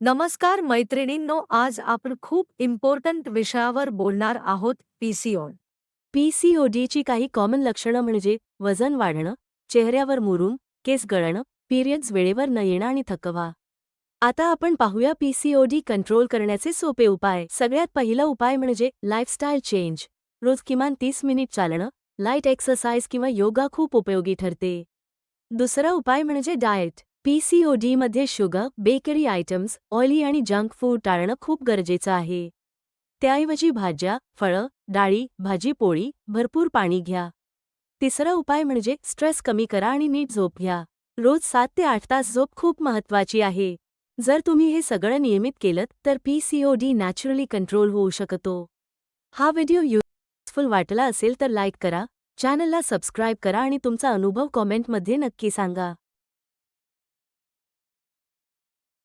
नमस्कार मैत्रिणींनो, आज आपण खूप इम्पॉर्टंट विषयावर बोलणार आहोत. पीसीओडीची काही कॉमन लक्षणं म्हणजे वजन वाढणं, चेहऱ्यावर मुरूम, केस गळणं, पिरियड्स वेळेवर न येणं आणि थकवा. आता आपण पाहूया पीसीओडी कंट्रोल करण्याचे सोपे उपाय. सगळ्यात पहिला उपाय म्हणजे लाईफस्टाईल चेंज. रोज किमान 30 मिनिट चालणं, लाईट एक्सरसाइज किंवा योगा खूप उपयोगी ठरते. दुसरा उपाय म्हणजे डाएट. पीसीओडीमध्ये शुगर, बेकरी आयटम्स, ऑइली आणि जंक फूड टाळणं खूप गरजेचं आहे. त्याऐवजी भाज्या, फळं, डाळी, भाजी-पोळी, भरपूर पाणी घ्या. तिसरा उपाय म्हणजे स्ट्रेस कमी करा आणि नीट झोप घ्या. रोज 7 ते 8 तास झोप खूप महत्त्वाची आहे. जर तुम्ही हे सगळं नियमित केलं तर पीसीओडी नॅचरली कंट्रोल होऊ शकतो. हा व्हिडिओ युजफुल वाटला असेल तर लाईक करा, चॅनलला सबस्क्राईब करा आणि तुमचा अनुभव कॉमेंटमध्ये नक्की सांगा.